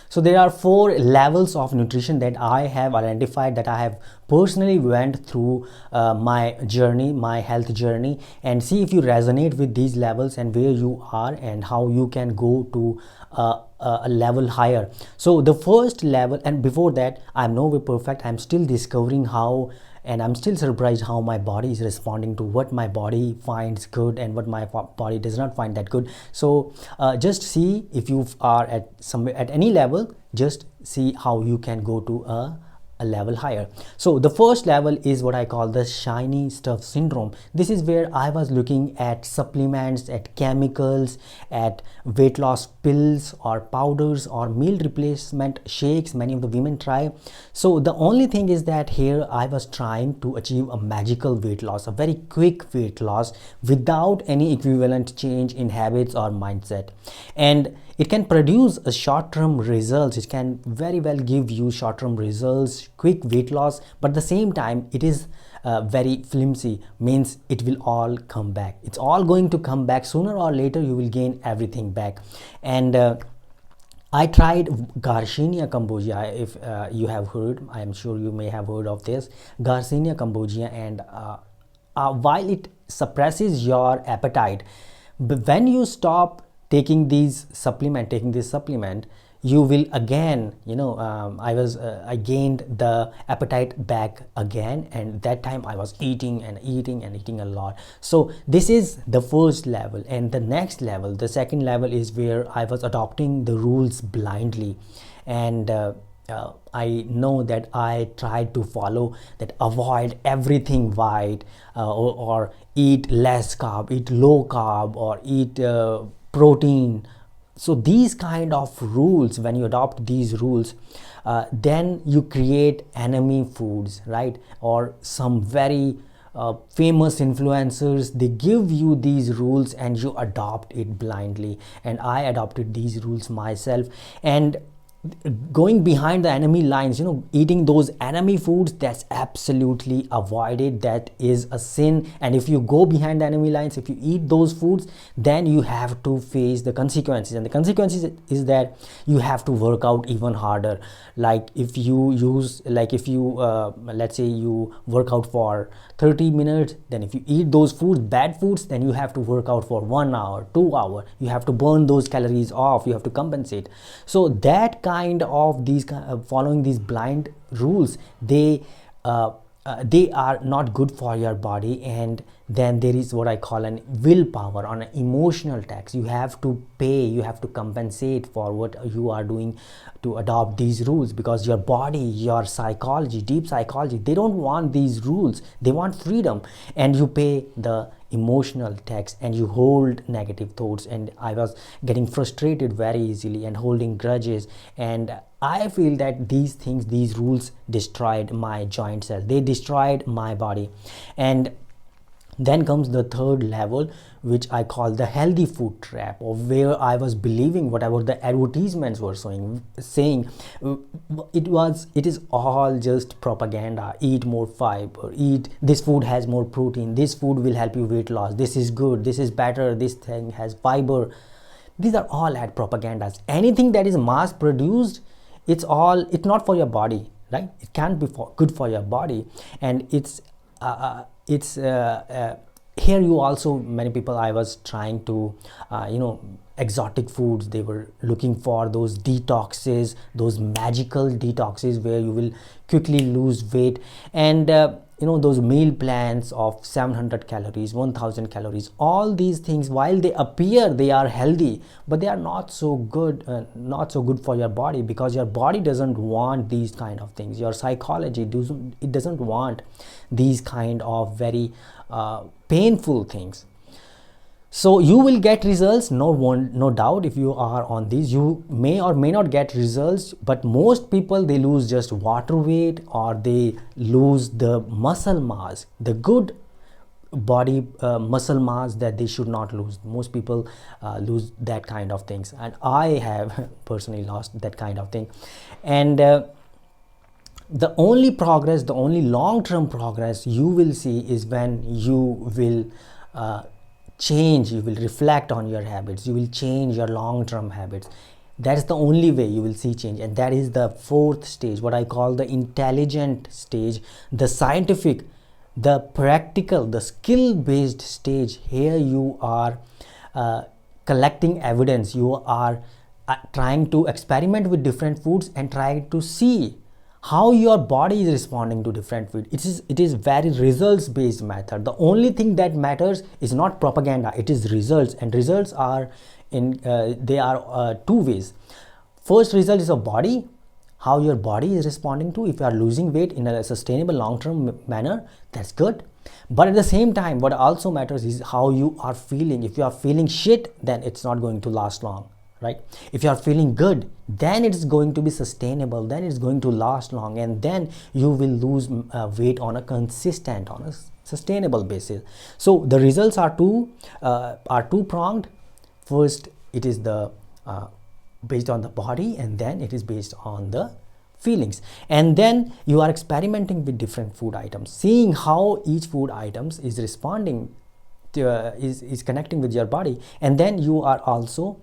So there are 4 levels of nutrition that I have identified, that I have personally went through my journey, my health journey, and see if you resonate with these levels and where you are and how you can go to a level higher. So the first level, and before that, I'm nowhere perfect. I'm still discovering how, and I'm still surprised how my body is responding to what my body finds good and what my body does not find that good. So just see if you are at any level, just see how you can go to a level higher. So the first level is what I call the shiny stuff syndrome. This is where I was looking at supplements, at chemicals, at weight loss pills or powders or meal replacement shakes many of the women try. So the only thing is that here I was trying to achieve a magical weight loss, a very quick weight loss without any equivalent change in habits or mindset. And it can produce a short-term results. It can very well give you short-term results, quick weight loss, but at the same time it is very flimsy, means it will all come back. It's all going to come back sooner or later. You will gain everything back. And I tried Garcinia cambogia. If you have heard, I am sure you may have heard of this Garcinia cambogia, and while it suppresses your appetite, but when you stop taking this supplement, you will again, I gained the appetite back again, and that time I was eating and eating and eating a lot. So this is the first level. And the next level, the second level, is where I was adopting the rules blindly. And I know that I tried to follow that, avoid everything white, or eat less carb, eat low carb, or eat protein. So these kind of rules, when you adopt these rules, then you create enemy foods, right? Or some very famous influencers, they give you these rules and you adopt it blindly. And I adopted these rules myself. And going behind the enemy lines, eating those enemy foods, that's absolutely avoided. That is a sin. And if you go behind the enemy lines, if you eat those foods, then you have to face the consequences. And the consequences is that you have to work out even harder. Like if you let's say you work out for 30 minutes, then if you eat those foods, bad foods, then you have to work out for 1 hour, 2 hours. You have to burn those calories off. You have to compensate. So that kind of following these blind rules, they are not good for your body. And then there is what I call an willpower, on an emotional tax. You have to pay, you have to compensate for what you are doing to adopt these rules, because your body, your psychology, deep psychology, they don't want these rules, they want freedom. And you pay the emotional tax, and you hold negative thoughts. And I was getting frustrated very easily and holding grudges. And I feel that these rules destroyed my joint cells, they destroyed my body. And then comes the third level, which I call the healthy food trap, of where I was believing whatever the advertisements were saying. It is all just propaganda. Eat more fiber, eat this food, has more protein, this food will help you weight loss, this is good, this is better, this thing has fiber. These are all ad propagandas. Anything that is mass produced, it's not for your body, right? It can't be good for your body. And it's here you also, many people, I was trying to exotic foods, they were looking for those detoxes, those magical detoxes where you will quickly lose weight. And those meal plans of 700 calories, 1000 calories, all these things, while they appear they are healthy, but they are not so good for your body, because your body doesn't want these kind of things. Your psychology doesn't want these kind of very painful things. So you will get results, no doubt. If you are on these, you may or may not get results, but most people, they lose just water weight, or they lose the muscle mass, the good body muscle mass that they should not lose. Most people lose that kind of things, and I have personally lost that kind of thing. And the only long-term progress you will see is when you will change, you will reflect on your habits, you will change your long-term habits. That's the only way you will see change, and that is the fourth stage, what I call the intelligent stage, the scientific, the practical, the skill based stage. Here you are collecting evidence, you are trying to experiment with different foods and try to see how your body is responding to different food. It is very results based method. The only thing that matters is not propaganda, it is results, and results are in they are two ways. First result is a body, how your body is responding to. If you are losing weight in a sustainable long term manner, that's good. But at the same time, what also matters is how you are feeling. If you are feeling shit, then it's not going to last long, right? If you are feeling good, then it's going to be sustainable, then it's going to last long, and then you will lose weight on a consistent, on a sustainable basis. So the results are two pronged. First, it is the based on the body, and then it is based on the feelings, and then you are experimenting with different food items, seeing how each food items is responding to, is connecting with your body, and then you are also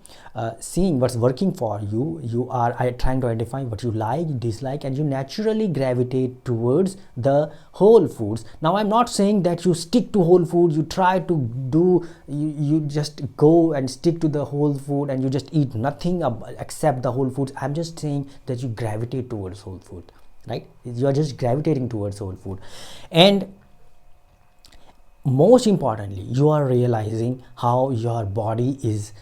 seeing what's working for you. You are trying to identify what you like, dislike, and you naturally gravitate towards the whole foods. Now I'm not saying that you stick to whole food, you try to do, you just go and stick to the whole food and you just eat nothing except the whole foods. I'm just saying that you gravitate towards whole food, right? You are just gravitating towards whole food, and most importantly, you are realizing how your body is,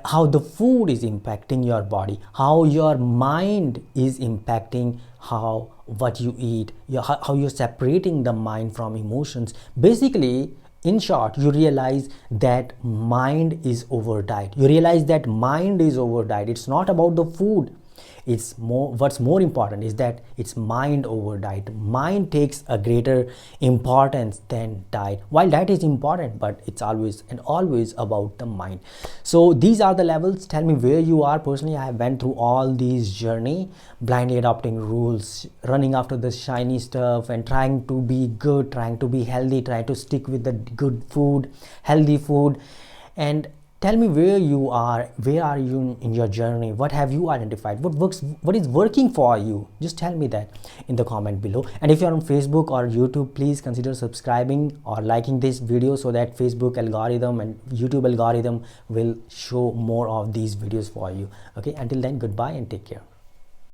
how the food is impacting your body, how your mind is impacting how what you eat, how you're separating the mind from emotions. Basically, in short, you realize that mind is over diet. You realize that mind is over diet. It's not about the food. It's more, what's more important is that it's mind over diet. Mind takes a greater importance than diet. While diet is important, but it's always and always about the mind. So these are the levels. Tell me where you are. Personally, I went through all these journey, blindly adopting rules, running after the shiny stuff, and trying to be good, trying to be healthy, trying to stick with the good food, healthy food. And tell me where you are, where are you in your journey, what have you identified, what works, what is working for you. Just tell me that in the comment below. And if you're on Facebook or YouTube, please consider subscribing or liking this video so that Facebook algorithm and YouTube algorithm will show more of these videos for you. Okay, until then, goodbye and take care.